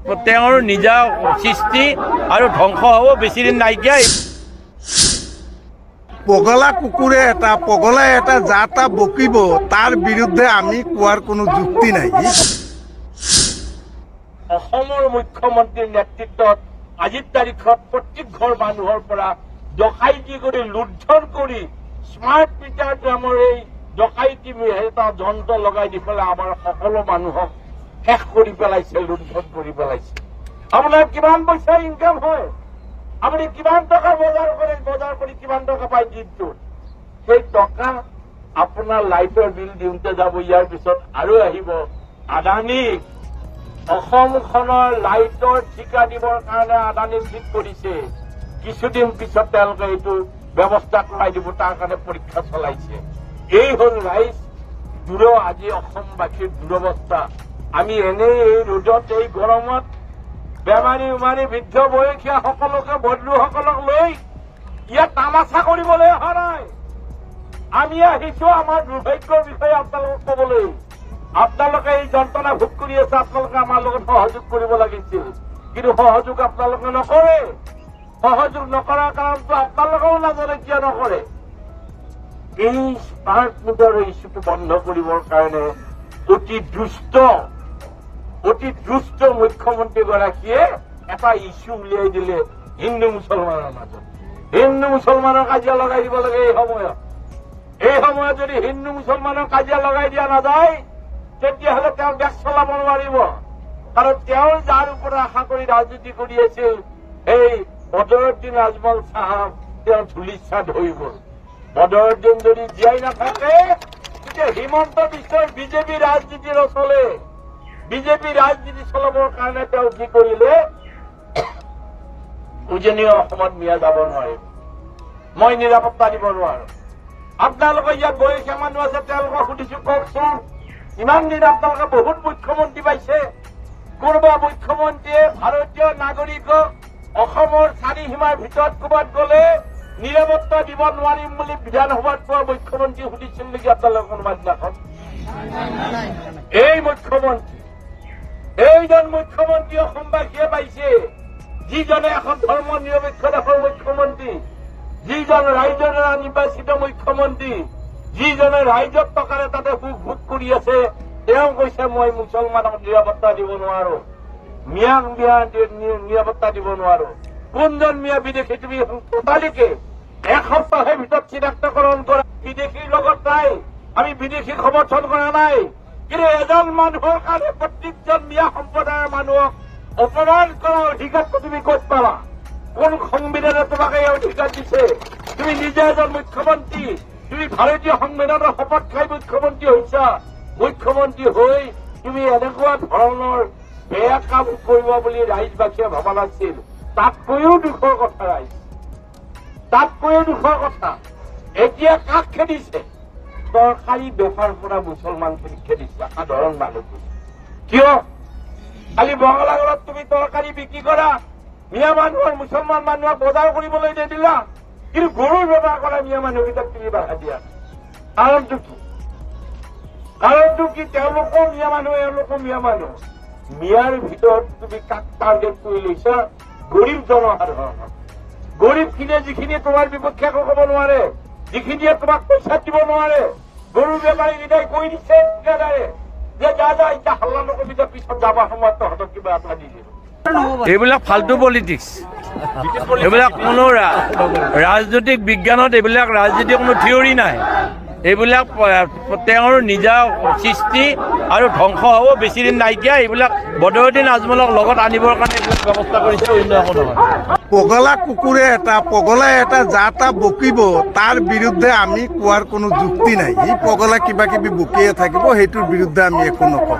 তেওঁৰ নিজা সৃষ্টি আৰু ধ্বংস হ'ব, বেছিদিন নাইকিয়া। পগলা কুকুৰে পগলাই যা তা বকিব, তাৰ বিৰুদ্ধে আমি কোৱাৰ কোনো যুক্তি নাই। অসমৰ মুখ্যমন্ত্ৰীৰ নেতৃত্বত আজিৰ তাৰিখত প্ৰত্যেক ঘৰ মানুহৰ পৰা ডকাইতি কৰি লুণ্ঠন কৰি স্মাৰ্ট মিটাৰ নামৰ এই ডকাইতি এটা যন্ত্ৰ লগাই দি পেলাই আমাৰ সকলো মানুহক শেষ কৰি পেলাইছে, লুণ্ঠন কৰি পেলাইছে। আপোনাৰ কিমান পইচা ইনকাম হয়, আপুনি কিমান টকা বজাৰ কৰি কিমান টকা পায় দিনটোত, সেই টকা আপোনাৰ লাইটৰ বিল দিওঁতে যাব। ইয়াৰ পিছত আৰু আহিব আদানীক অসমখনৰ লাইটৰ ঠিকা দিবৰ কাৰণে আদানীক ঠিক কৰিছে। কিছুদিন পিছত তেওঁলোকে এইটো ব্যৱস্থা কৰাই দিব, তাৰ কাৰণে পৰীক্ষা চলাইছে। এই হল ৰাইজ আজি অসমবাসীৰ দুৰৱস্থা। আমি এনেই এই ৰ'দত, এই গৰমত বেমাৰী উমাৰী বৃদ্ধ বয়সীয়া সকলোকে বন্ধুসকলক লৈ ইয়াত তামাচা কৰিবলৈ অহা নাই। আমি আহিছো আমাৰ দুৰ্ভাগ্যৰ বিষয়ে আপোনালোকক কবলৈ। আপোনালোকে এই যন্ত্ৰণা ভোগ কৰি আছে, আপোনালোকে আমাৰ লগত সহযোগ কৰিব লাগিছিল, কিন্তু সহযোগ আপোনালোকে নকৰে। সহযোগ নকৰাৰ কাৰণটো আপোনালোকেও নাজানে কিয় নকৰে। এই স্মাৰ্ট মিটাৰৰ ইছ্যুটো বন্ধ কৰিবৰ কাৰণে অতি দুষ্ট মুখ্যমন্ত্ৰীগৰাকীয়ে এটা ইছ্যু উলিয়াই দিলে হিন্দু মুছলমানৰ মাজত। হিন্দু মুছলমানৰ কাজিয়া লগাই দিব লাগে। এই সময়ত যদি হিন্দু মুছলমানৰ কাজিয়া লগাই দিয়া নাযায়, তেতিয়াহ'লে তেওঁ দেশ চলাব নোৱাৰিব। কাৰণ তেওঁ যাৰ ওপৰত আশা কৰি ৰাজনীতি কৰি আছিল, এই বদৰুদ্দিন আজমল চাহাব, তেওঁ ধূলিসাৎ হৈ গ'ল। বদৰুদ্দিন যদি জীয়াই নাথাকে, তেতিয়া হিমন্ত বিশ্বৰ বিজেপি ৰাজনীতি নচলে। বিজেপি ৰাজনীতি চলাবৰ কাৰণে তেওঁ কি কৰিলে, উজনি অসমত মিয়া যাব নোৱাৰিব, মই নিৰাপত্তা দিব নোৱাৰো। আপোনালোকে ইয়াত বয়সীয়া মানুহ আছে, তেওঁলোকক সুধিছো, কওকচোন, ইমান দিন আপোনালোকে বহুত মুখ্যমন্ত্ৰী পাইছে, কোনোবা মুখ্যমন্ত্ৰীয়ে ভাৰতীয় নাগৰিকক অসমৰ চাৰিসীমাৰ ভিতৰত ক'ৰবাত গ'লে নিৰাপত্তা দিব নোৱাৰিম বুলি বিধানসভাত কোৱা মুখ্যমন্ত্ৰী সুধিছিল নেকি আপোনালোকৰ কোনোবা দিনাখন? এইজন মুখ্যমন্ত্ৰী অসমবাসীয়ে পাইছে, যিজনে এখন ধৰ্ম নিৰপেক্ষ দেশৰ মুখ্যমন্ত্ৰী, যিজন ৰাইজৰ দ্বাৰা নিৰ্বাচিত মুখ্যমন্ত্ৰী, যিজনে ৰাইজৰ টকাৰে তাতে সুখ ভোগ কৰি আছে, তেওঁ কৈছে মই মুছলমানক নিৰাপত্তা দিব নোৱাৰো, মিয়াক নিৰাপত্তা দিব নোৱাৰো। কোনজন মিয়া বিদেশী? তুমি তালিকে এসপ্তাহৰ ভিতৰত চিনাক্তকৰণ কৰা। বিদেশীৰ লগত নাই, আমি বিদেশীক সমৰ্থন কৰা নাই, কিন্তু এজন মানুহৰ কাৰণে প্ৰত্যেকজন মিয়া সম্প্ৰদায়ৰ মানুহক অপমান কৰাৰ অধিকাৰটো তুমি ক'ত পালা? কোন সংবিধানে তোমাক এই অধিকাৰ দিছে? তুমি নিজে এজন মুখ্যমন্ত্ৰী, তুমি ভাৰতীয় সংবিধানৰ শপত খাই মুখ্যমন্ত্ৰী হৈছা। মুখ্যমন্ত্ৰী হৈ তুমি এনেকুৱা ধৰণৰ বেয়া কাম কৰিব বুলি ৰাইজবাসীয়ে ভবা নাছিল। তাতকৈও দুখৰ কথা ৰাইজ, তাতকৈও দুখৰ কথা, এতিয়া কাক খেদিছে? চৰকাৰী বেপাৰ কৰা মুছলমানখিনিক খেদিছে, সাধাৰণ মানুহখিনি। কিয়? খালি বঙলাগড়ত তুমি তৰকাৰী বিক্ৰী কৰা, মিয়া মানুহৰ মুছলমান মানুহক বজাৰ কৰিবলৈ নিদিলা, কিন্তু গৰুৰ বেপাৰ কৰা মিয়া মানুহকেইটাক তুমি বাধা দিয়া। কাৰণটো কি? তেওঁলোকৰ মিয়া মানুহ, এওঁলোকৰ মিয়া মানুহ। মিয়াৰ ভিতৰত তুমি কাক টাৰ্গেট কৰি লৈছা? গৰীব জনসাধাৰণক। গৰীবখিনিয়ে যিখিনিয়ে তোমাৰ বিপক্ষে একো ক'ব নোৱাৰে, যিখিনিয়ে তোমাক পইচা দিব নোৱাৰে, গৰু বেপাৰীকেইটাই কৈ দিছে ঠিকাদাৰে যে যা এতিয়া হাল্লা নকবি, পিছত যাবা সময়ত তহঁতক কিবা এটা দি দিব। এইবিলাক ফাল্টু পলিটিক্স, এইবিলাক কোনো ৰাজনৈতিক বিজ্ঞানত এইবিলাক ৰাজনীতিৰ কোনো থিয়ৰী নাই। এইবিলাক তেওঁৰ নিজা সৃষ্টি আৰু ধ্বংস হ'ব, বেছিদিন নাইকিয়া। এইবিলাক বদৰুদ্দিন আজমলক লগত আনিবৰ কাৰণে এইবিলাক ব্যৱস্থা কৰিছে, অন্য একো নহয়। পগলা কুকুৰে পগলাই যা তা বকিব, তাৰ বিৰুদ্ধে আমি কোৱাৰ কোনো যুক্তি নাই। ই পগলা কিবা কিবি বকিয়ে থাকিব, সেইটোৰ বিৰুদ্ধে আমি একো নকওঁ।